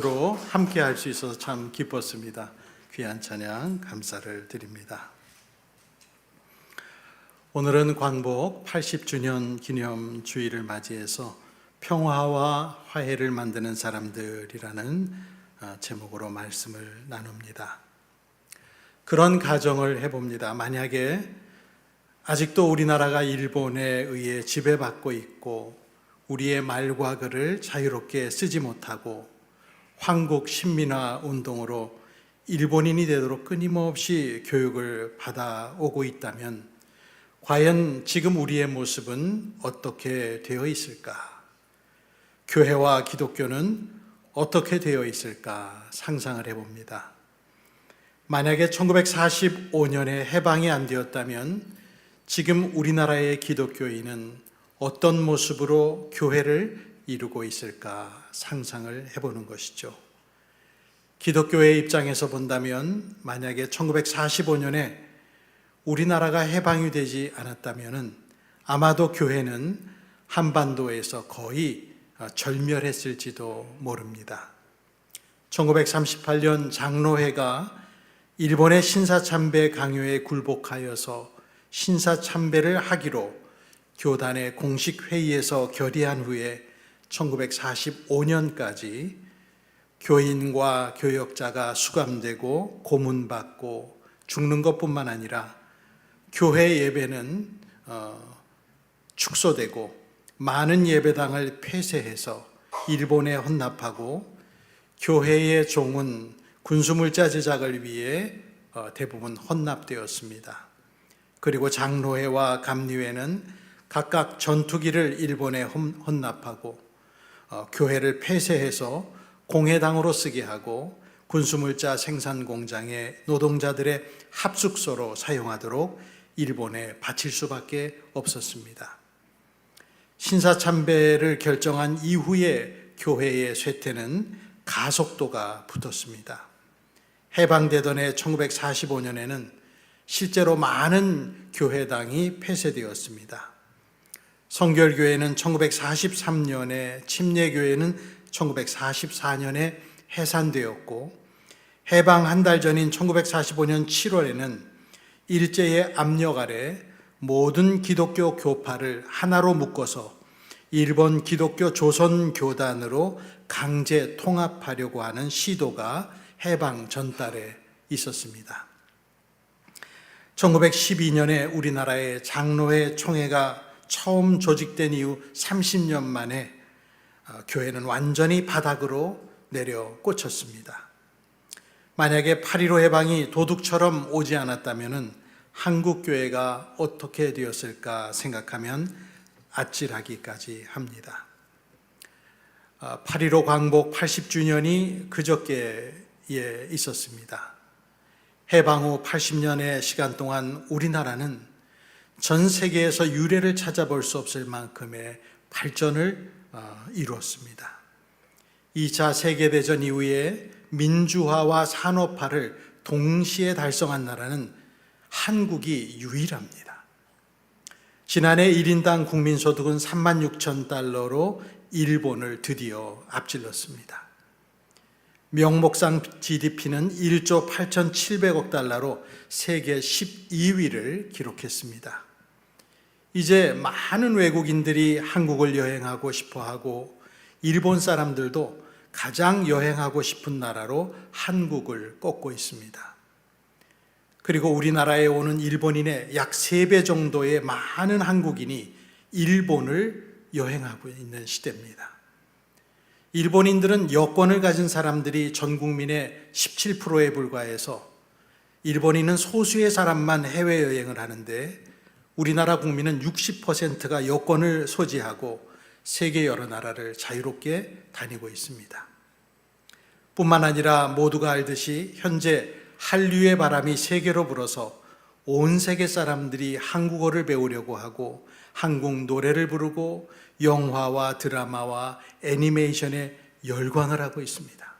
로 함께 할 수 있어서 참 기뻤습니다. 귀한 찬양 감사를 드립니다. 오늘은 광복 80주년 기념 주일을 맞이해서 평화와 화해를 만드는 사람들이라는 제목으로 말씀을 나눕니다. 그런 가정을 해봅니다. 만약에 아직도 우리나라가 일본에 의해 지배받고 있고 우리의 말과 글을 자유롭게 쓰지 못하고 황국 신민화 운동으로 일본인이 되도록 끊임없이 교육을 받아오고 있다면 과연 지금 우리의 모습은 어떻게 되어 있을까? 교회와 기독교는 어떻게 되어 있을까 상상을 해봅니다. 만약에 1945년에 해방이 안 되었다면 지금 우리나라의 기독교인은 어떤 모습으로 교회를 이루고 있을까 상상을 해보는 것이죠. 기독교의 입장에서 본다면 만약에 1945년에 우리나라가 해방이 되지 않았다면 아마도 교회는 한반도에서 거의 절멸했을지도 모릅니다. 1938년 장로회가 일본의 신사참배 강요에 굴복하여서 신사참배를 하기로 교단의 공식 회의에서 결의한 후에 1945년까지 교인과 교역자가 수감되고 고문받고 죽는 것뿐만 아니라 교회 예배는 축소되고 많은 예배당을 폐쇄해서 일본에 헌납하고 교회의 종은 군수물자 제작을 위해 대부분 헌납되었습니다. 그리고 장로회와 감리회는 각각 전투기를 일본에 헌납하고 교회를 폐쇄해서 공회당으로 쓰게 하고 군수물자 생산 공장의 노동자들의 합숙소로 사용하도록 일본에 바칠 수밖에 없었습니다. 신사참배를 결정한 이후에 교회의 쇠퇴는 가속도가 붙었습니다. 해방되던 해 1945년에는 실제로 많은 교회당이 폐쇄되었습니다. 성결교회는 1943년에, 침례교회는 1944년에 해산되었고 해방 한 달 전인 1945년 7월에는 일제의 압력 아래 모든 기독교 교파를 하나로 묶어서 일본 기독교 조선교단으로 강제 통합하려고 하는 시도가 해방 전달에 있었습니다. 1912년에 우리나라의 장로회 총회가 처음 조직된 이후 30년 만에 교회는 완전히 바닥으로 내려 꽂혔습니다. 만약에 8.15 해방이 도둑처럼 오지 않았다면 한국교회가 어떻게 되었을까 생각하면 아찔하기까지 합니다. 8.15 광복 80주년이 그저께에 있었습니다. 해방 후 80년의 시간 동안 우리나라는 전 세계에서 유례를 찾아볼 수 없을 만큼의 발전을 이루었습니다. 2차 세계대전 이후에 민주화와 산업화를 동시에 달성한 나라는 한국이 유일합니다. 지난해 1인당 국민소득은 36,000달러로 일본을 드디어 앞질렀습니다. 명목상 GDP는 1조 8,700억 달러로 세계 12위를 기록했습니다. 이제 많은 외국인들이 한국을 여행하고 싶어하고 일본 사람들도 가장 여행하고 싶은 나라로 한국을 꼽고 있습니다. 그리고 우리나라에 오는 일본인의 약 3배 정도의 많은 한국인이 일본을 여행하고 있는 시대입니다. 일본인들은 여권을 가진 사람들이 전 국민의 17%에 불과해서 일본인은 소수의 사람만 해외여행을 하는데 우리나라 국민은 60%가 여권을 소지하고 세계 여러 나라를 자유롭게 다니고 있습니다. 뿐만 아니라 모두가 알듯이 현재 한류의 바람이 세계로 불어서 온 세계 사람들이 한국어를 배우려고 하고 한국 노래를 부르고 영화와 드라마와 애니메이션에 열광을 하고 있습니다.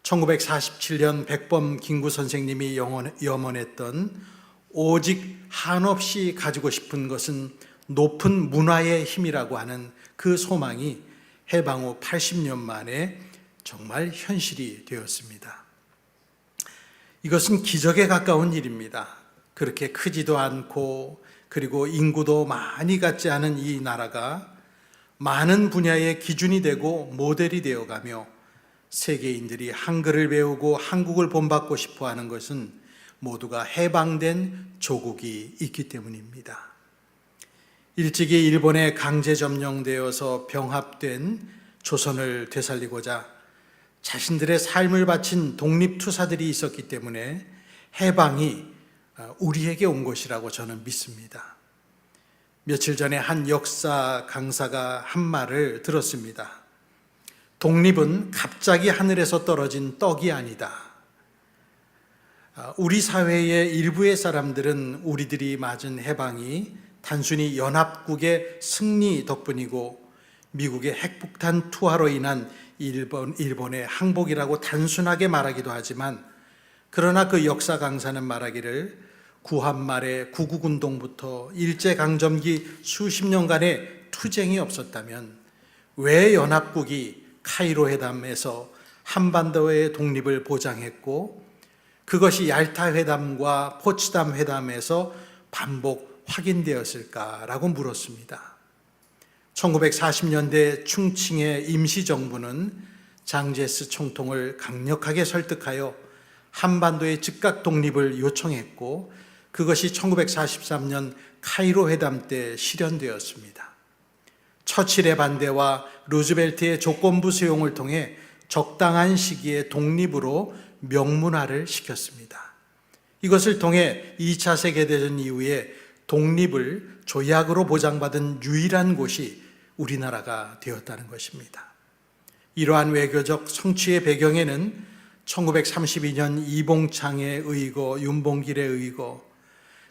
1947년 백범 김구 선생님이 염원했던 오직 한없이 가지고 싶은 것은 높은 문화의 힘이라고 하는 그 소망이 해방 후 80년 만에 정말 현실이 되었습니다. 이것은 기적에 가까운 일입니다. 그렇게 크지도 않고 그리고 인구도 많이 갖지 않은 이 나라가 많은 분야의 기준이 되고 모델이 되어가며 세계인들이 한글을 배우고 한국을 본받고 싶어 하는 것은 모두가 해방된 조국이 있기 때문입니다. 일찍이 일본에 강제 점령되어서 병합된 조선을 되살리고자 자신들의 삶을 바친 독립투사들이 있었기 때문에 해방이 우리에게 온 것이라고 저는 믿습니다. 며칠 전에 한 역사 강사가 한 말을 들었습니다. 독립은 갑자기 하늘에서 떨어진 떡이 아니다. 우리 사회의 일부의 사람들은 우리들이 맞은 해방이 단순히 연합국의 승리 덕분이고 미국의 핵폭탄 투하로 인한 일본의 항복이라고 단순하게 말하기도 하지만, 그러나 그 역사 강사는 말하기를 구한 말의 구국운동부터 일제강점기 수십 년간의 투쟁이 없었다면 왜 연합국이 카이로 회담에서 한반도의 독립을 보장했고 그것이 얄타 회담과 포츠담 회담에서 반복 확인되었을까라고 물었습니다. 1940년대 충칭의 임시정부는 장제스 총통을 강력하게 설득하여 한반도의 즉각 독립을 요청했고 그것이 1943년 카이로 회담 때 실현되었습니다. 처칠의 반대와 루즈벨트의 조건부 수용을 통해 적당한 시기에 독립으로 명문화를 시켰습니다. 이것을 통해 2차 세계대전 이후에 독립을 조약으로 보장받은 유일한 곳이 우리나라가 되었다는 것입니다. 이러한 외교적 성취의 배경에는 1932년 이봉창의 의거, 윤봉길의 의거,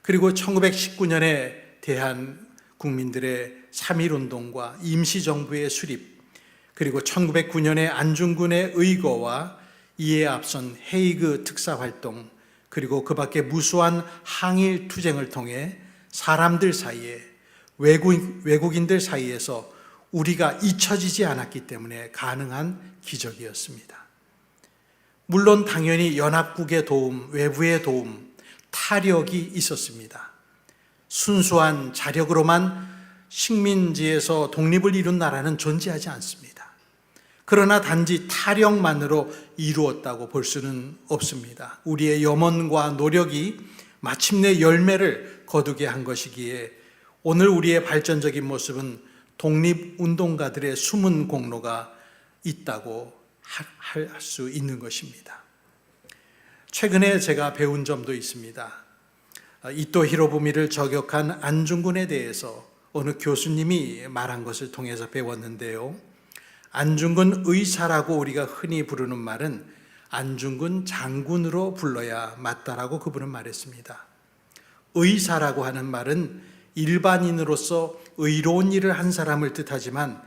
그리고 1919년에 대한 국민들의 3.1운동과 임시정부의 수립, 그리고 1909년에 안중근의 의거와 이에 앞선 헤이그 특사활동, 그리고 그 밖에 무수한 항일 투쟁을 통해 사람들 사이에, 외국인들 사이에서 우리가 잊혀지지 않았기 때문에 가능한 기적이었습니다. 물론 당연히 연합국의 도움, 외부의 도움, 타력이 있었습니다. 순수한 자력으로만 식민지에서 독립을 이룬 나라는 존재하지 않습니다. 그러나 단지 타력만으로 이루었다고 볼 수는 없습니다. 우리의 염원과 노력이 마침내 열매를 거두게 한 것이기에 오늘 우리의 발전적인 모습은 독립운동가들의 숨은 공로가 있다고 할 수 있는 것입니다. 최근에 제가 배운 점도 있습니다. 이토 히로부미를 저격한 안중근에 대해서 어느 교수님이 말한 것을 통해서 배웠는데요. 안중근 의사라고 우리가 흔히 부르는 말은 안중근 장군으로 불러야 맞다라고 그분은 말했습니다. 의사라고 하는 말은 일반인으로서 의로운 일을 한 사람을 뜻하지만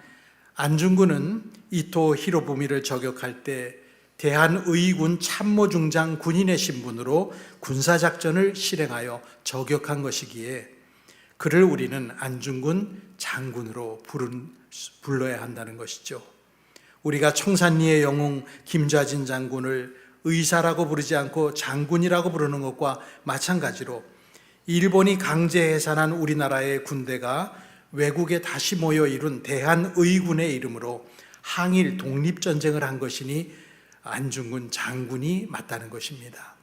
안중근은 이토 히로부미를 저격할 때 대한의군 참모중장 군인의 신분으로 군사작전을 실행하여 저격한 것이기에 그를 우리는 안중근 장군으로 불러야 한다는 것이죠. 우리가 청산리의 영웅 김좌진 장군을 의사라고 부르지 않고 장군이라고 부르는 것과 마찬가지로 일본이 강제 해산한 우리나라의 군대가 외국에 다시 모여 이룬 대한의군의 이름으로 항일 독립전쟁을 한 것이니 안중근 장군이 맞다는 것입니다.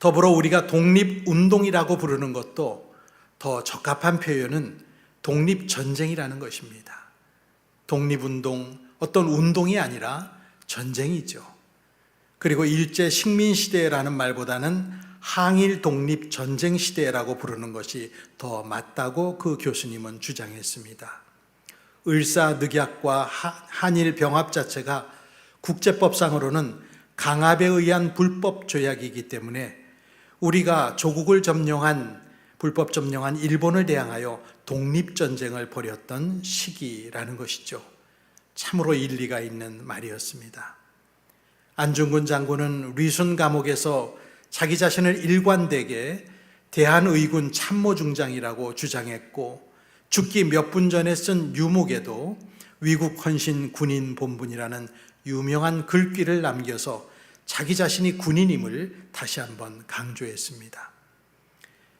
더불어 우리가 독립운동이라고 부르는 것도 더 적합한 표현은 독립전쟁이라는 것입니다. 독립운동, 어떤 운동이 아니라 전쟁이죠. 그리고 일제 식민시대라는 말보다는 항일 독립 전쟁 시대라고 부르는 것이 더 맞다고 그 교수님은 주장했습니다. 을사늑약과 한일 병합 자체가 국제법상으로는 강압에 의한 불법 조약이기 때문에 우리가 조국을 불법 점령한 일본을 대항하여 독립전쟁을 벌였던 시기라는 것이죠. 참으로 일리가 있는 말이었습니다. 안중근 장군은 리순 감옥에서 자기 자신을 일관되게 대한의군 참모중장이라고 주장했고 죽기 몇 분 전에 쓴 유목에도 위국 헌신 군인 본분이라는 유명한 글귀를 남겨서 자기 자신이 군인임을 다시 한번 강조했습니다.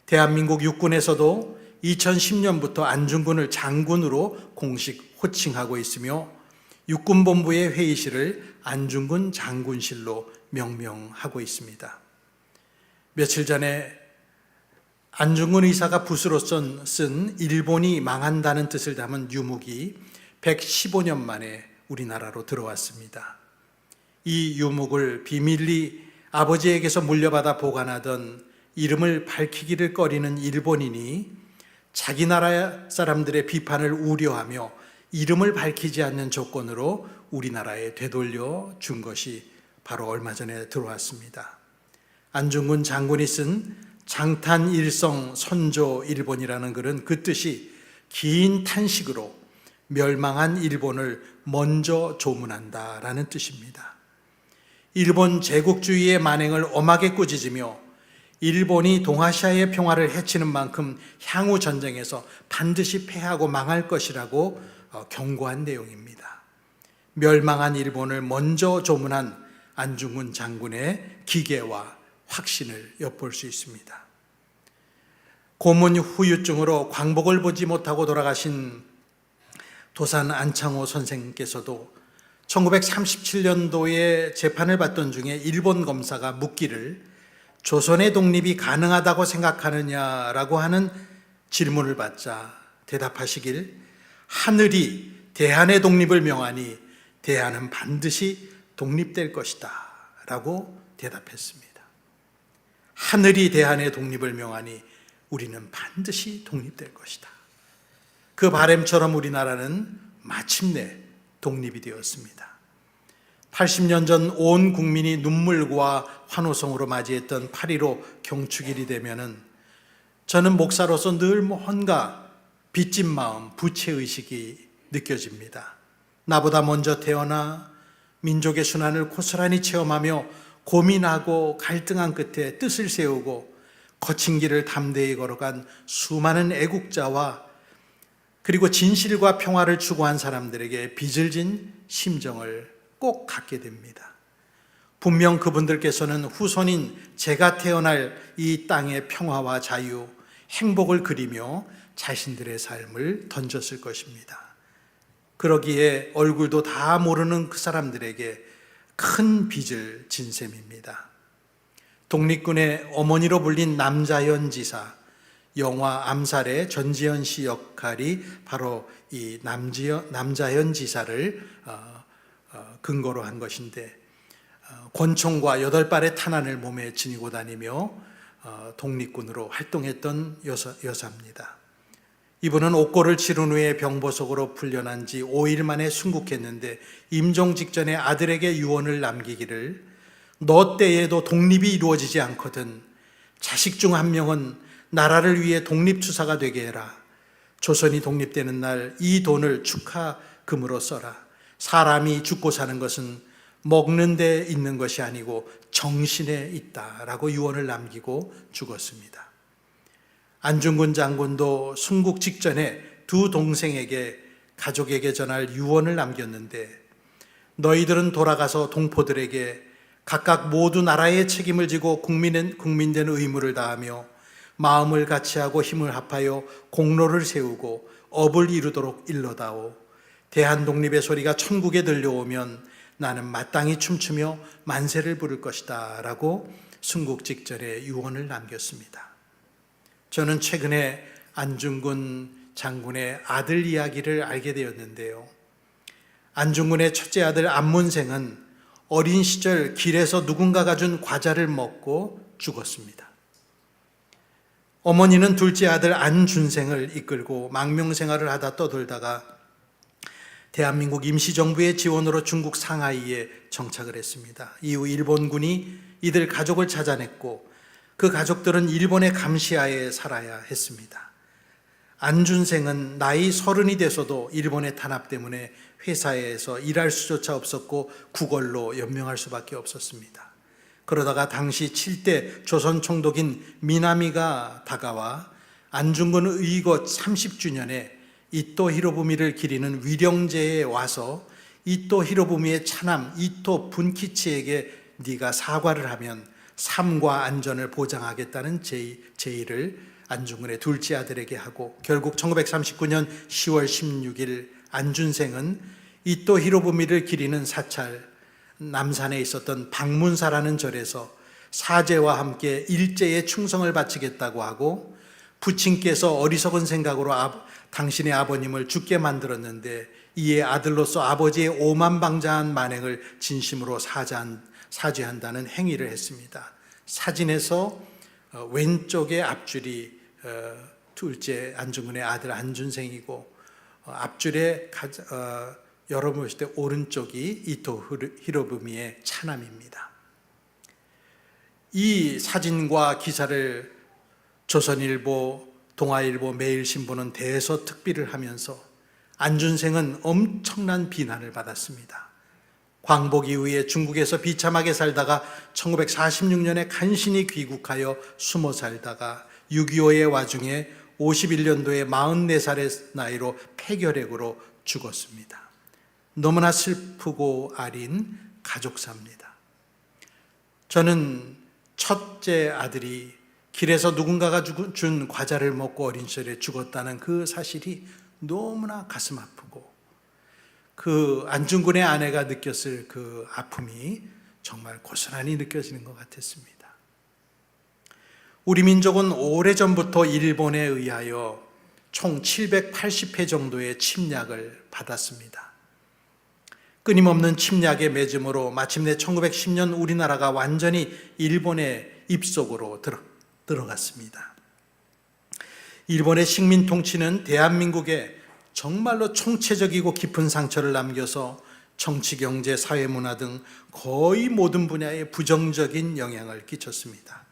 대한민국 육군에서도 2010년부터 안중근을 장군으로 공식 호칭하고 있으며 육군본부의 회의실을 안중근 장군실로 명명하고 있습니다. 며칠 전에 안중근 의사가 붓으로 쓴 일본이 망한다는 뜻을 담은 유목이 115년 만에 우리나라로 들어왔습니다. 이 유목을 비밀리 아버지에게서 물려받아 보관하던 이름을 밝히기를 꺼리는 일본인이 자기 나라 사람들의 비판을 우려하며 이름을 밝히지 않는 조건으로 우리나라에 되돌려 준 것이 바로 얼마 전에 들어왔습니다. 안중근 장군이 쓴 장탄일성 선조 일본이라는 글은 그 뜻이 긴 탄식으로 멸망한 일본을 먼저 조문한다라는 뜻입니다. 일본 제국주의의 만행을 엄하게 꾸짖으며 일본이 동아시아의 평화를 해치는 만큼 향후 전쟁에서 반드시 패하고 망할 것이라고 경고한 내용입니다. 멸망한 일본을 먼저 조문한 안중근 장군의 기계와 확신을 엿볼 수 있습니다. 고문 후유증으로 광복을 보지 못하고 돌아가신 도산 안창호 선생께서도 1937년도에 재판을 받던 중에 일본 검사가 묻기를 조선의 독립이 가능하다고 생각하느냐라고 하는 질문을 받자 대답하시길 하늘이 대한의 독립을 명하니 대한은 반드시 독립될 것이다 라고 대답했습니다. 하늘이 대한의 독립을 명하니 우리는 반드시 독립될 것이다. 그 바람처럼 우리나라는 마침내 독립이 되었습니다. 80년 전 온 국민이 눈물과 환호성으로 맞이했던 8.15 경축일이 되면은 저는 목사로서 늘 뭔가 빚진 마음, 부채의식이 느껴집니다. 나보다 먼저 태어나 민족의 순환을 고스란히 체험하며 고민하고 갈등한 끝에 뜻을 세우고 거친 길을 담대히 걸어간 수많은 애국자와 그리고 진실과 평화를 추구한 사람들에게 빚을 진 심정을 꼭 갖게 됩니다. 분명 그분들께서는 후손인 제가 태어날 이 땅의 평화와 자유, 행복을 그리며 자신들의 삶을 던졌을 것입니다. 그러기에 얼굴도 다 모르는 그 사람들에게 큰 빚을 진 셈입니다. 독립군의 어머니로 불린 남자현 지사, 영화 암살의 전지현 씨 역할이 바로 이 남자현 지사를 근거로 한 것인데 권총과 8발의 탄환을 몸에 지니고 다니며 독립군으로 활동했던 여사입니다. 이분은 옥고를 치른 후에 병보석으로 풀려난 지 5일 만에 순국했는데 임종 직전에 아들에게 유언을 남기기를 너 때에도 독립이 이루어지지 않거든 자식 중 한 명은 나라를 위해 독립투사가 되게 해라. 조선이 독립되는 날 이 돈을 축하금으로 써라. 사람이 죽고 사는 것은 먹는 데 있는 것이 아니고 정신에 있다라고 유언을 남기고 죽었습니다. 안중근 장군도 순국 직전에 두 동생에게 가족에게 전할 유언을 남겼는데 너희들은 돌아가서 동포들에게 각각 모두 나라의 책임을 지고 국민된 의무를 다하며 마음을 같이하고 힘을 합하여 공로를 세우고 업을 이루도록 일러다오. 대한독립의 소리가 천국에 들려오면 나는 마땅히 춤추며 만세를 부를 것이다 라고 순국 직전에 유언을 남겼습니다. 저는 최근에 안중근 장군의 아들 이야기를 알게 되었는데요. 안중근의 첫째 아들 안문생은 어린 시절 길에서 누군가가 준 과자를 먹고 죽었습니다. 어머니는 둘째 아들 안준생을 이끌고 망명생활을 하다 떠돌다가 대한민국 임시정부의 지원으로 중국 상하이에 정착을 했습니다. 이후 일본군이 이들 가족을 찾아냈고 그 가족들은 일본의 감시하에 살아야 했습니다. 안준생은 나이 30이 돼서도 일본의 탄압 때문에 회사에서 일할 수조차 없었고 구걸로 연명할 수밖에 없었습니다. 그러다가 당시 7대 조선 총독인 미나미가 다가와 안중근 의거 30주년에 이토 히로부미를 기리는 위령제에 와서 이토 히로부미의 차남 이토 분키치에게 네가 사과를 하면 삶과 안전을 보장하겠다는 제의를 안중근의 둘째 아들에게 하고, 결국 1939년 10월 16일 안준생은 이토 히로부미를 기리는 사찰 남산에 있었던 박문사라는 절에서 사제와 함께 일제에 충성을 바치겠다고 하고, 부친께서 어리석은 생각으로 당신의 아버님을 죽게 만들었는데 이에 아들로서 아버지의 오만방자한 만행을 진심으로 사죄한다는 행위를 했습니다. 사진에서 왼쪽의 앞줄이 둘째 안중근의 아들 안준생이고, 앞줄에 여러분 보실 때 오른쪽이 이토 히로부미의 차남입니다. 이 사진과 기사를 조선일보, 동아일보, 매일신보는 대서특비를 하면서 안준생은 엄청난 비난을 받았습니다. 광복 이후에 중국에서 비참하게 살다가 1946년에 간신히 귀국하여 숨어 살다가 6.25의 와중에 51년도에 44살의 나이로 폐결핵으로 죽었습니다. 너무나 슬프고 아린 가족사입니다. 저는 첫째 아들이 길에서 누군가가 준 과자를 먹고 어린 시절에 죽었다는 그 사실이 너무나 가슴 아프고, 그 안중근의 아내가 느꼈을 그 아픔이 정말 고스란히 느껴지는 것 같았습니다. 우리 민족은 오래전부터 일본에 의하여 총 780회 정도의 침략을 받았습니다. 끊임없는 침략의 매짐으로 마침내 1910년 우리나라가 완전히 일본의 입속으로 들어갔습니다. 일본의 식민 통치는 대한민국에 정말로 총체적이고 깊은 상처를 남겨서 정치, 경제, 사회, 문화 등 거의 모든 분야에 부정적인 영향을 끼쳤습니다.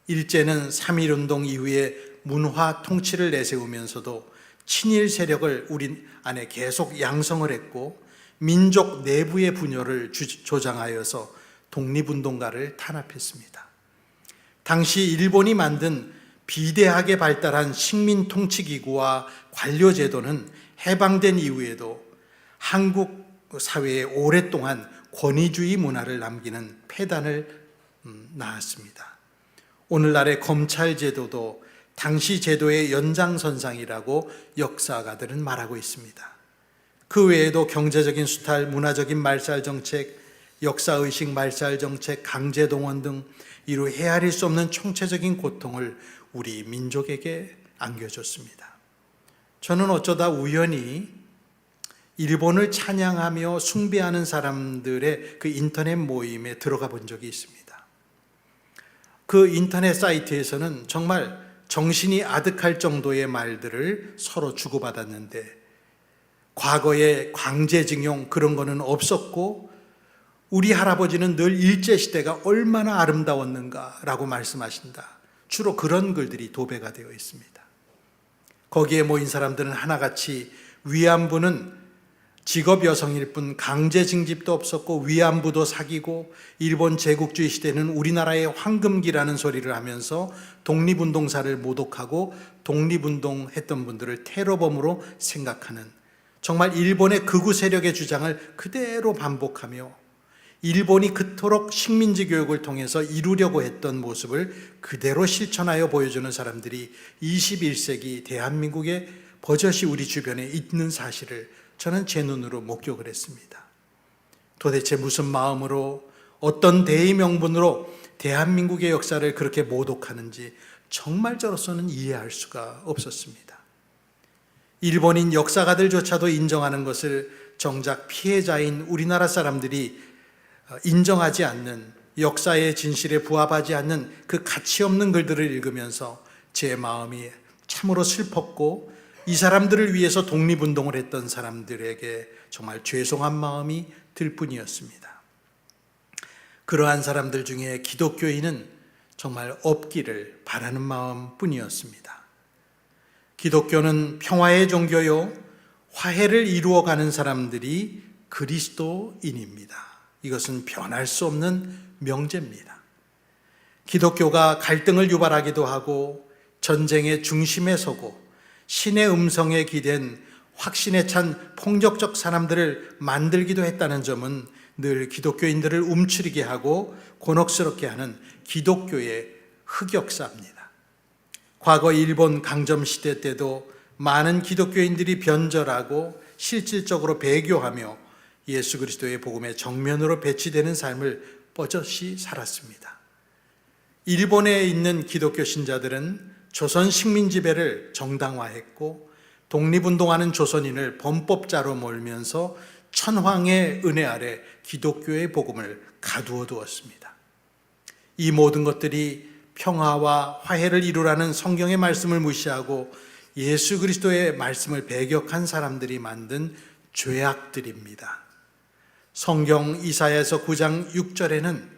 일제는 3.1운동 이후에 문화 통치를 내세우면서도 친일 세력을 우리 안에 계속 양성을 했고, 민족 내부의 분열을 조장하여서 독립운동가를 탄압했습니다. 당시 일본이 만든 비대하게 발달한 식민 통치기구와 관료제도는 해방된 이후에도 한국 사회에 오랫동안 권위주의 문화를 남기는 폐단을 낳았습니다. 오늘날의 검찰제도도 당시 제도의 연장선상이라고 역사가들은 말하고 있습니다. 그 외에도 경제적인 수탈, 문화적인 말살정책, 역사의식 말살정책, 강제동원 등 이루 헤아릴 수 없는 총체적인 고통을 우리 민족에게 안겨줬습니다. 저는 어쩌다 우연히 일본을 찬양하며 숭배하는 사람들의 그 인터넷 모임에 들어가 본 적이 있습니다. 그 인터넷 사이트에서는 정말 정신이 아득할 정도의 말들을 서로 주고받았는데, 과거에 강제징용 그런 거는 없었고 우리 할아버지는 늘 일제시대가 얼마나 아름다웠는가라고 말씀하신다. 주로 그런 글들이 도배가 되어 있습니다. 거기에 모인 사람들은 하나같이 위안부는 직업 여성일 뿐 강제징집도 없었고 위안부도 사귀고 일본 제국주의 시대는 우리나라의 황금기라는 소리를 하면서 독립운동사를 모독하고 독립운동했던 분들을 테러범으로 생각하는, 정말 일본의 극우 세력의 주장을 그대로 반복하며 일본이 그토록 식민지 교육을 통해서 이루려고 했던 모습을 그대로 실천하여 보여주는 사람들이 21세기 대한민국에 버젓이 우리 주변에 있는 사실을 저는 제 눈으로 목격을 했습니다. 도대체 무슨 마음으로, 어떤 대의 명분으로 대한민국의 역사를 그렇게 모독하는지 정말 저로서는 이해할 수가 없었습니다. 일본인 역사가들조차도 인정하는 것을 정작 피해자인 우리나라 사람들이 인정하지 않는, 역사의 진실에 부합하지 않는 그 가치 없는 글들을 읽으면서 제 마음이 참으로 슬펐고, 이 사람들을 위해서 독립운동을 했던 사람들에게 정말 죄송한 마음이 들 뿐이었습니다. 그러한 사람들 중에 기독교인은 정말 없기를 바라는 마음뿐이었습니다. 기독교는 평화의 종교요, 화해를 이루어가는 사람들이 그리스도인입니다. 이것은 변할 수 없는 명제입니다. 기독교가 갈등을 유발하기도 하고 전쟁의 중심에 서고 신의 음성에 기댄 확신에 찬 폭력적 사람들을 만들기도 했다는 점은 늘 기독교인들을 움츠리게 하고 곤혹스럽게 하는 기독교의 흑역사입니다. 과거 일본 강점 시대 때도 많은 기독교인들이 변절하고 실질적으로 배교하며 예수 그리스도의 복음의 정면으로 배치되는 삶을 뻗어시 살았습니다. 일본에 있는 기독교 신자들은 조선 식민 지배를 정당화했고 독립운동하는 조선인을 범법자로 몰면서 천황의 은혜 아래 기독교의 복음을 가두어 두었습니다. 이 모든 것들이 평화와 화해를 이루라는 성경의 말씀을 무시하고 예수 그리스도의 말씀을 배격한 사람들이 만든 죄악들입니다. 성경 이사야서 9장 6절에는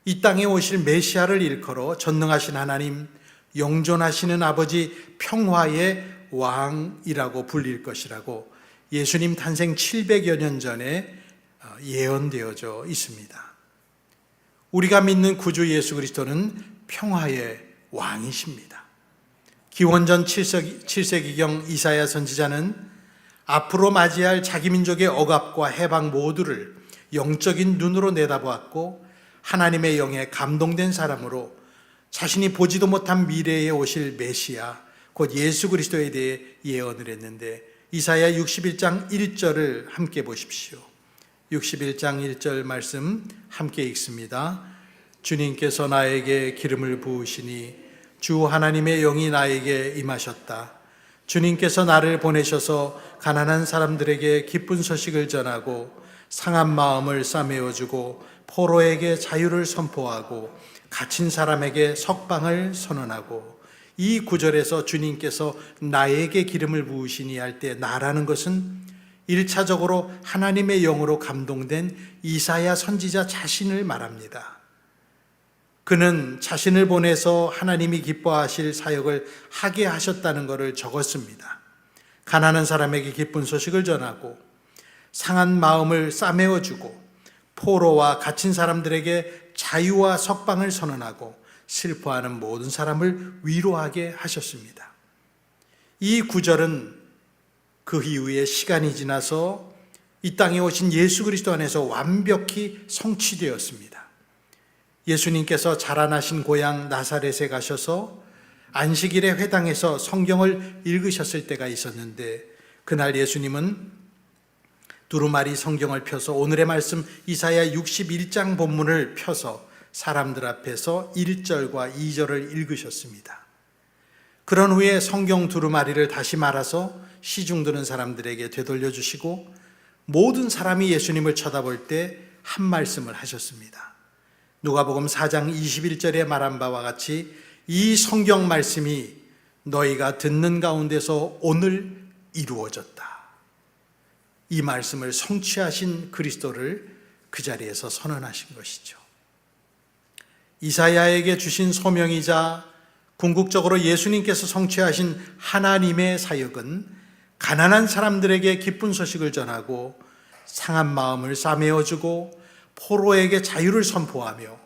이 땅에 오실 메시아를 일컬어 전능하신 하나님, 영존하시는 아버지, 평화의 왕이라고 불릴 것이라고 예수님 탄생 700여 년 전에 예언되어져 있습니다. 우리가 믿는 구주 예수 그리스도는 평화의 왕이십니다. 기원전 7세기경 이사야 선지자는 앞으로 맞이할 자기 민족의 억압과 해방 모두를 영적인 눈으로 내다보았고 하나님의 영에 감동된 사람으로 자신이 보지도 못한 미래에 오실 메시아 곧 예수 그리스도에 대해 예언을 했는데 이사야 61장 1절을 함께 보십시오. 61장 1절 말씀 함께 읽습니다. 주님께서 나에게 기름을 부으시니 주 하나님의 영이 나에게 임하셨다. 주님께서 나를 보내셔서 가난한 사람들에게 기쁜 소식을 전하고 상한 마음을 싸매어주고 포로에게 자유를 선포하고 갇힌 사람에게 석방을 선언하고. 이 구절에서 주님께서 나에게 기름을 부으시니 할 때 나라는 것은 1차적으로 하나님의 영으로 감동된 이사야 선지자 자신을 말합니다. 그는 자신을 보내서 하나님이 기뻐하실 사역을 하게 하셨다는 것을 적었습니다. 가난한 사람에게 기쁜 소식을 전하고 상한 마음을 싸매어주고 포로와 갇힌 사람들에게 자유와 석방을 선언하고 슬퍼하는 모든 사람을 위로하게 하셨습니다. 이 구절은 그 이후에 시간이 지나서 이 땅에 오신 예수 그리스도 안에서 완벽히 성취되었습니다. 예수님께서 자라나신 고향 나사렛에 가셔서 안식일에 회당에서 성경을 읽으셨을 때가 있었는데 그날 예수님은 두루마리 성경을 펴서 오늘의 말씀 이사야 61장 본문을 펴서 사람들 앞에서 1절과 2절을 읽으셨습니다. 그런 후에 성경 두루마리를 다시 말아서 시중 드는 사람들에게 되돌려 주시고 모든 사람이 예수님을 쳐다볼 때 한 말씀을 하셨습니다. 누가복음 4장 21절에 말한 바와 같이 이 성경 말씀이 너희가 듣는 가운데서 오늘 이루어졌다. 이 말씀을 성취하신 그리스도를 그 자리에서 선언하신 것이죠. 이사야에게 주신 소명이자 궁극적으로 예수님께서 성취하신 하나님의 사역은 가난한 사람들에게 기쁜 소식을 전하고 상한 마음을 싸매어주고 포로에게 자유를 선포하며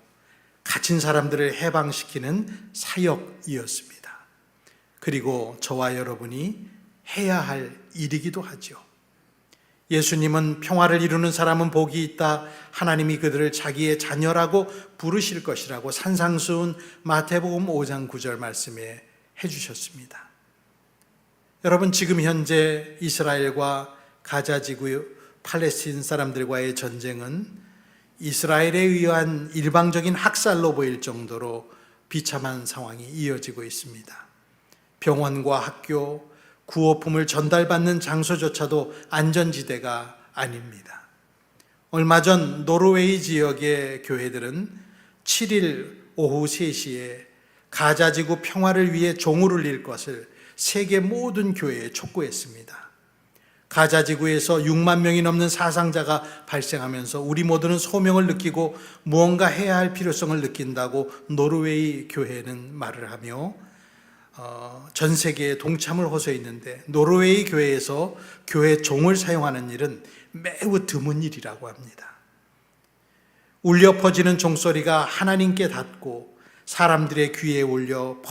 갇힌 사람들을 해방시키는 사역이었습니다. 그리고 저와 여러분이 해야 할 일이기도 하죠. 예수님은 평화를 이루는 사람은 복이 있다. 하나님이 그들을 자기의 자녀라고 부르실 것이라고 산상수훈 마태복음 5장 9절 말씀에 해주셨습니다. 여러분, 지금 현재 이스라엘과 가자 지구 팔레스틴 사람들과의 전쟁은 이스라엘에 의한 일방적인 학살로 보일 정도로 비참한 상황이 이어지고 있습니다. 병원과 학교, 구호품을 전달받는 장소조차도 안전지대가 아닙니다. 얼마 전 노르웨이 지역의 교회들은 7일 오후 3시에 가자지구 평화를 위해 종을 울릴 것을 세계 모든 교회에 촉구했습니다. 가자지구에서 6만 명이 넘는 사상자가 발생하면서 우리 모두는 소명을 느끼고 무언가 해야 할 필요성을 느낀다고 노르웨이 교회는 말을 하며 전 세계에 동참을 호소했는데 노르웨이 교회에서 교회 종을 사용하는 일은 매우 드문 일이라고 합니다. 울려 퍼지는 종소리가 하나님께 닿고 사람들의 귀에 울려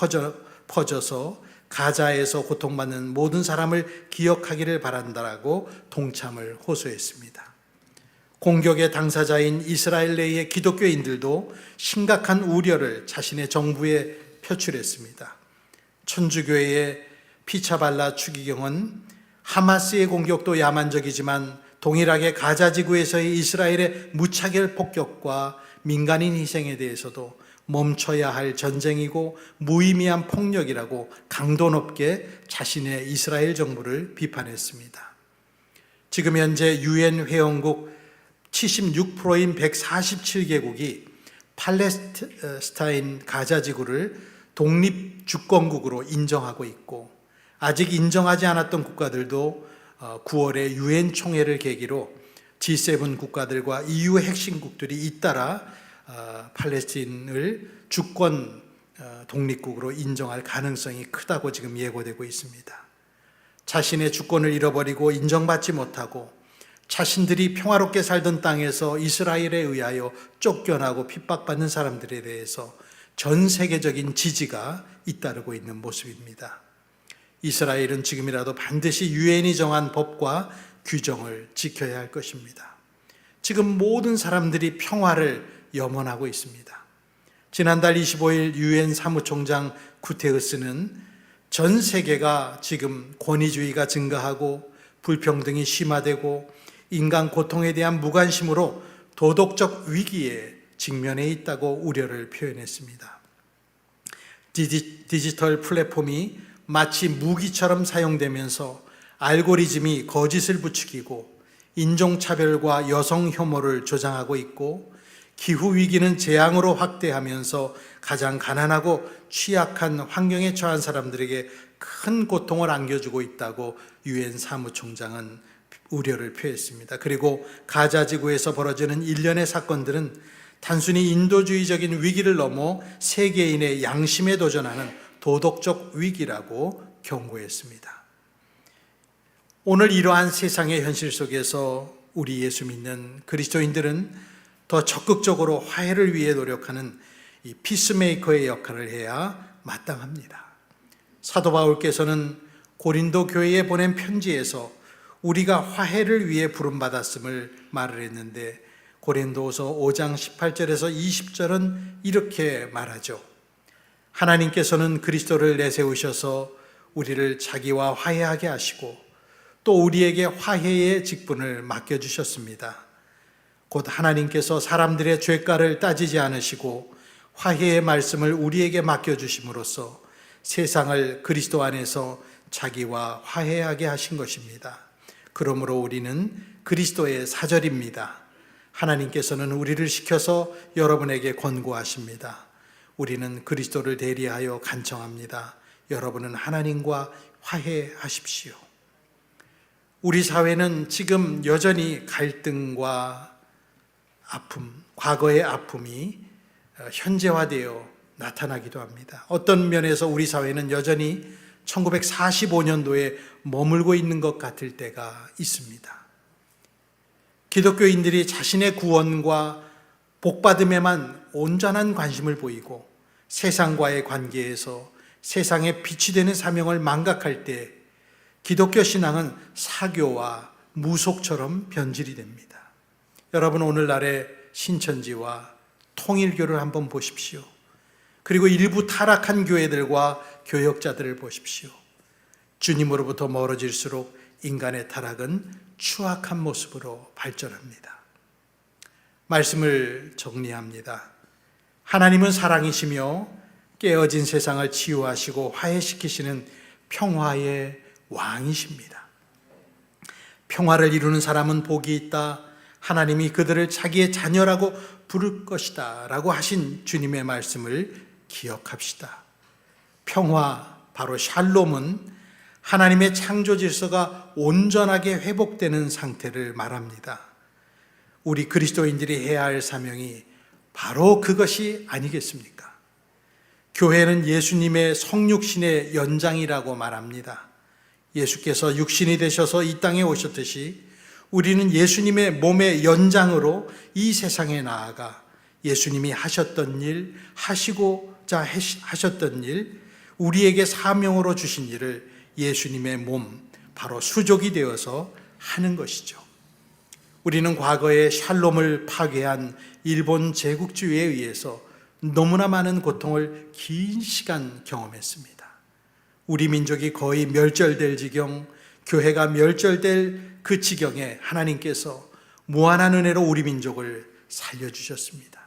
퍼져서 가자에서 고통받는 모든 사람을 기억하기를 바란다라고 동참을 호소했습니다. 공격의 당사자인 이스라엘 내의 기독교인들도 심각한 우려를 자신의 정부에 표출했습니다. 천주교의 피차발라 추기경은 하마스의 공격도 야만적이지만 동일하게 가자 지구에서의 이스라엘의 무차별 폭격과 민간인 희생에 대해서도 멈춰야 할 전쟁이고 무의미한 폭력이라고 강도 높게 자신의 이스라엘 정부를 비판했습니다. 지금 현재 유엔 회원국 76%인 147개국이 팔레스타인 가자 지구를 독립 주권국으로 인정하고 있고, 아직 인정하지 않았던 국가들도 9월에 유엔 총회를 계기로 G7 국가들과 EU 핵심국들이 잇따라 팔레스틴을 주권 독립국으로 인정할 가능성이 크다고 지금 예고되고 있습니다. 자신의 주권을 잃어버리고 인정받지 못하고 자신들이 평화롭게 살던 땅에서 이스라엘에 의하여 쫓겨나고 핍박받는 사람들에 대해서 전 세계적인 지지가 잇따르고 있는 모습입니다. 이스라엘은 지금이라도 반드시 유엔이 정한 법과 규정을 지켜야 할 것입니다. 지금 모든 사람들이 평화를 염원하고 있습니다. 지난달 25일 유엔 사무총장 구테르스는 전 세계가 지금 권위주의가 증가하고 불평등이 심화되고 인간 고통에 대한 무관심으로 도덕적 위기에 직면해 있다고 우려를 표현했습니다. 디지털 플랫폼이 마치 무기처럼 사용되면서 알고리즘이 거짓을 부추기고 인종차별과 여성 혐오를 조장하고 있고, 기후위기는 재앙으로 확대하면서 가장 가난하고 취약한 환경에 처한 사람들에게 큰 고통을 안겨주고 있다고 유엔 사무총장은 우려를 표했습니다. 그리고 가자 지구에서 벌어지는 일련의 사건들은 단순히 인도주의적인 위기를 넘어 세계인의 양심에 도전하는 도덕적 위기라고 경고했습니다. 오늘 이러한 세상의 현실 속에서 우리 예수 믿는 그리스도인들은 더 적극적으로 화해를 위해 노력하는 이 피스메이커의 역할을 해야 마땅합니다. 사도 바울께서는 고린도 교회에 보낸 편지에서 우리가 화해를 위해 부름받았음을 말을 했는데, 고린도서 5장 18절에서 20절은 이렇게 말하죠. 하나님께서는 그리스도를 내세우셔서 우리를 자기와 화해하게 하시고 또 우리에게 화해의 직분을 맡겨주셨습니다. 곧 하나님께서 사람들의 죄가를 따지지 않으시고 화해의 말씀을 우리에게 맡겨주심으로써 세상을 그리스도 안에서 자기와 화해하게 하신 것입니다. 그러므로 우리는 그리스도의 사절입니다. 하나님께서는 우리를 시켜서 여러분에게 권고하십니다. 우리는 그리스도를 대리하여 간청합니다. 여러분은 하나님과 화해하십시오. 우리 사회는 지금 여전히 갈등과 아픔, 과거의 아픔이 현재화되어 나타나기도 합니다. 어떤 면에서 우리 사회는 여전히 1945년도에 머물고 있는 것 같을 때가 있습니다. 기독교인들이 자신의 구원과 복받음에만 온전한 관심을 보이고 세상과의 관계에서 세상에 빛이 되는 사명을 망각할 때 기독교 신앙은 사교와 무속처럼 변질이 됩니다. 여러분, 오늘날의 신천지와 통일교를 한번 보십시오. 그리고 일부 타락한 교회들과 교역자들을 보십시오. 주님으로부터 멀어질수록 인간의 타락은 추악한 모습으로 발전합니다. 말씀을 정리합니다. 하나님은 사랑이시며 깨어진 세상을 치유하시고 화해시키시는 평화의 왕이십니다. 평화를 이루는 사람은 복이 있다. 하나님이 그들을 자기의 자녀라고 부를 것이다 라고 하신 주님의 말씀을 기억합시다. 평화, 바로 샬롬은 하나님의 창조 질서가 온전하게 회복되는 상태를 말합니다. 우리 그리스도인들이 해야 할 사명이 바로 그것이 아니겠습니까? 교회는 예수님의 성육신의 연장이라고 말합니다. 예수께서 육신이 되셔서 이 땅에 오셨듯이 우리는 예수님의 몸의 연장으로 이 세상에 나아가 예수님이 하셨던 일, 하시고자 하셨던 일, 우리에게 사명으로 주신 일을 예수님의 몸, 바로 수족이 되어서 하는 것이죠. 우리는 과거에 샬롬을 파괴한 일본 제국주의에 의해서 너무나 많은 고통을 긴 시간 경험했습니다. 우리 민족이 거의 멸절될 지경, 교회가 멸절될 그 지경에 하나님께서 무한한 은혜로 우리 민족을 살려주셨습니다.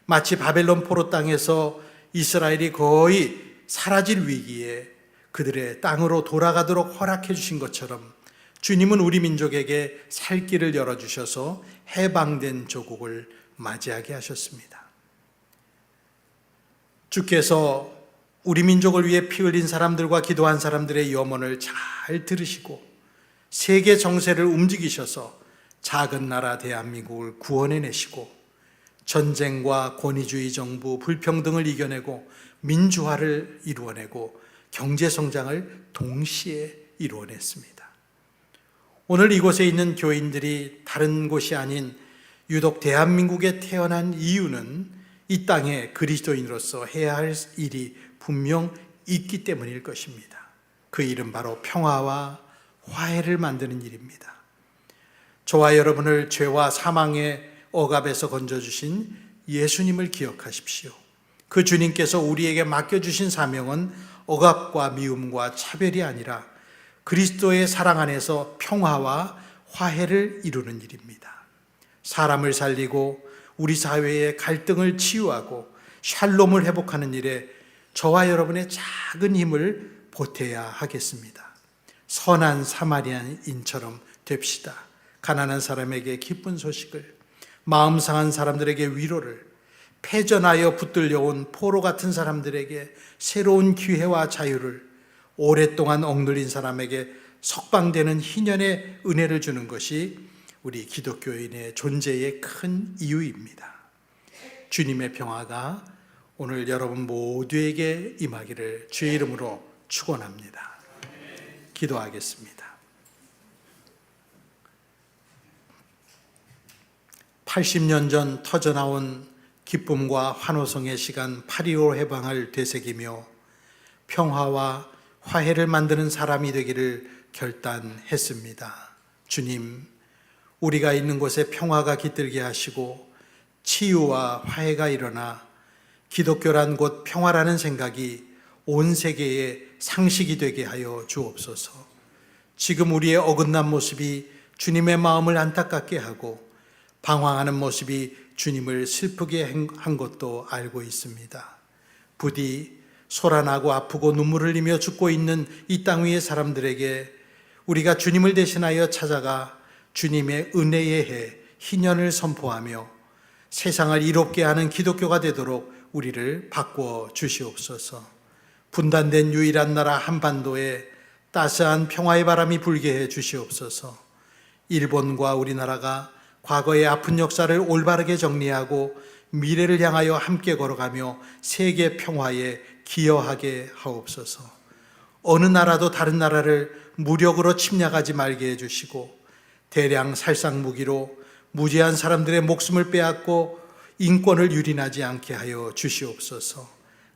마치 바벨론 포로 땅에서 이스라엘이 거의 사라질 위기에 그들의 땅으로 돌아가도록 허락해 주신 것처럼 주님은 우리 민족에게 살 길을 열어주셔서 해방된 조국을 맞이하게 하셨습니다. 주께서 우리 민족을 위해 피 흘린 사람들과 기도한 사람들의 염원을 잘 들으시고 세계 정세를 움직이셔서 작은 나라 대한민국을 구원해내시고 전쟁과 권위주의 정부, 불평등을 이겨내고 민주화를 이루어내고 경제성장을 동시에 이루어냈습니다. 오늘 이곳에 있는 교인들이 다른 곳이 아닌 유독 대한민국에 태어난 이유는 이 땅에 그리스도인으로서 해야 할 일이 분명 있기 때문일 것입니다. 그 일은 바로 평화와 화해를 만드는 일입니다. 저와 여러분을 죄와 사망의 억압에서 건져주신 예수님을 기억하십시오. 그 주님께서 우리에게 맡겨주신 사명은 억압과 미움과 차별이 아니라 그리스도의 사랑 안에서 평화와 화해를 이루는 일입니다. 사람을 살리고 우리 사회의 갈등을 치유하고 샬롬을 회복하는 일에 저와 여러분의 작은 힘을 보태야 하겠습니다. 선한 사마리아인처럼 됩시다. 가난한 사람에게 기쁜 소식을, 마음 상한 사람들에게 위로를, 패전하여 붙들려온 포로 같은 사람들에게 새로운 기회와 자유를, 오랫동안 억눌린 사람에게 석방되는 희년의 은혜를 주는 것이 우리 기독교인의 존재의 큰 이유입니다. 주님의 평화가 오늘 여러분 모두에게 임하기를 주의 이름으로 축원합니다. 기도하겠습니다. 80년 전 터져나온 기쁨과 환호성의 시간 8.25 해방을 되새기며 평화와 화해를 만드는 사람이 되기를 결단했습니다. 주님, 우리가 있는 곳에 평화가 깃들게 하시고 치유와 화해가 일어나 기독교란 곧 평화라는 생각이 온 세계의 상식이 되게 하여 주옵소서. 지금 우리의 어긋난 모습이 주님의 마음을 안타깝게 하고 방황하는 모습이 주님을 슬프게 한 것도 알고 있습니다. 부디 소란하고 아프고 눈물 흘리며 죽고 있는 이 땅 위의 사람들에게 우리가 주님을 대신하여 찾아가 주님의 은혜의 해 희년을 선포하며 세상을 이롭게 하는 기독교가 되도록 우리를 바꾸어 주시옵소서. 분단된 유일한 나라 한반도에 따스한 평화의 바람이 불게 해 주시옵소서. 일본과 우리나라가 과거의 아픈 역사를 올바르게 정리하고 미래를 향하여 함께 걸어가며 세계 평화에 기여하게 하옵소서. 어느 나라도 다른 나라를 무력으로 침략하지 말게 해주시고 대량 살상 무기로 무지한 사람들의 목숨을 빼앗고 인권을 유린하지 않게 하여 주시옵소서.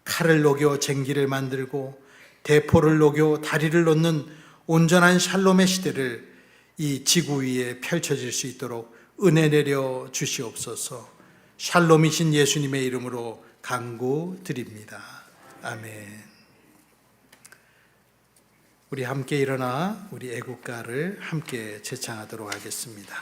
칼을 녹여 쟁기를 만들고 대포를 녹여 다리를 놓는 온전한 샬롬의 시대를 이 지구 위에 펼쳐질 수 있도록 은혜 내려 주시옵소서. 샬롬이신 예수님의 이름으로 간구드립니다. 아멘. 우리 함께 일어나 우리 애국가를 함께 제창하도록 하겠습니다.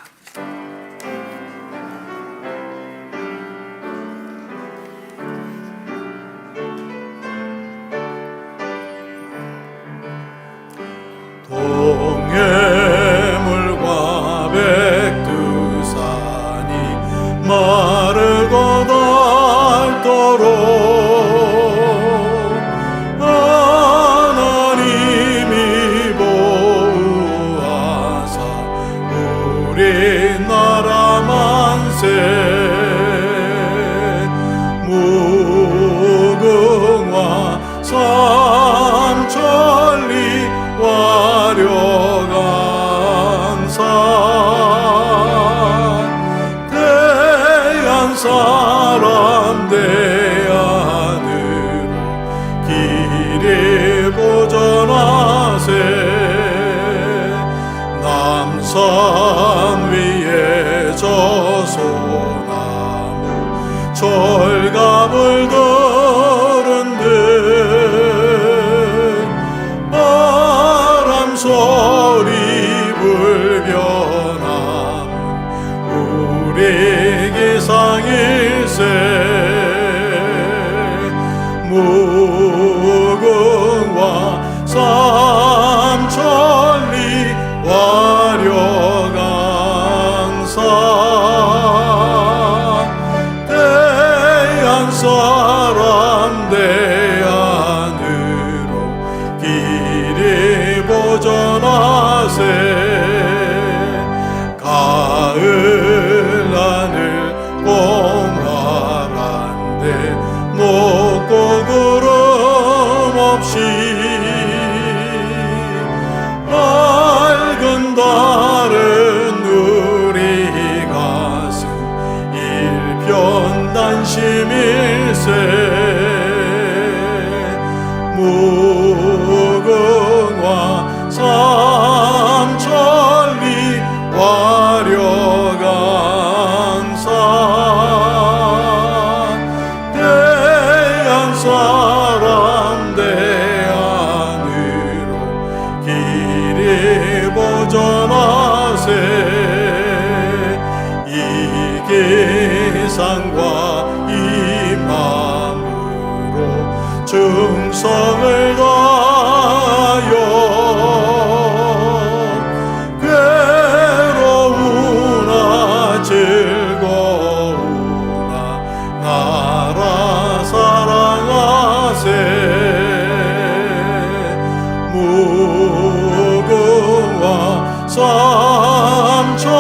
동해물과 백두산이 마르고 닳도록 하나님이 보호하사 우리나라 만세 무궁화 삼천리 화려강산 대한 사람 대안으로 길 철갑을 들은 듯 바람 소리 불겨나면 우리에게 상일세 무궁화 삼천리 와려강산 대한 사람 대안으로 길이 보전하세 가을 하늘 봄화란데 높고 구름 없이 밝은 달은 우리 가슴 일편단심일세 무궁화 삼천리 와려강산 대한 사람 대안으로 길이 보전하세 이 계산과 이 마음으로 충성을 다하여 괴로우나 즐거우나 나라 사랑하세 무궁화 삼천리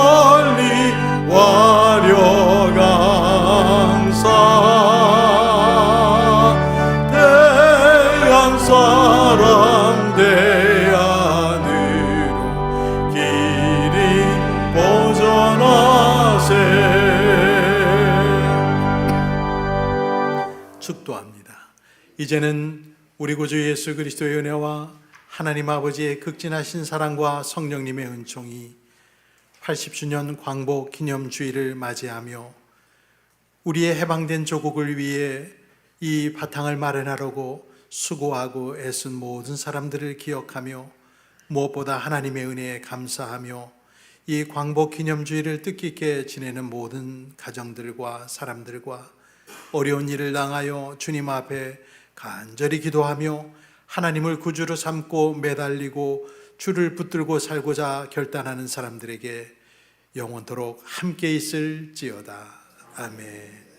와려강산 대한 사람 대안으로 길이 보전하세 축도합니다. 이제는 우리 구주 예수 그리스도의 은혜와 하나님 아버지의 극진하신 사랑과 성령님의 은총이 80주년 광복 기념주의를 맞이하며 우리의 해방된 조국을 위해 이 바탕을 마련하려고 수고하고 애쓴 모든 사람들을 기억하며 무엇보다 하나님의 은혜에 감사하며 이 광복 기념주의를 뜻깊게 지내는 모든 가정들과 사람들과 어려운 일을 당하여 주님 앞에 간절히 기도하며 하나님을 구주로 삼고 매달리고 주를 붙들고 살고자 결단하는 사람들에게 영원토록 함께 있을지어다. 아멘.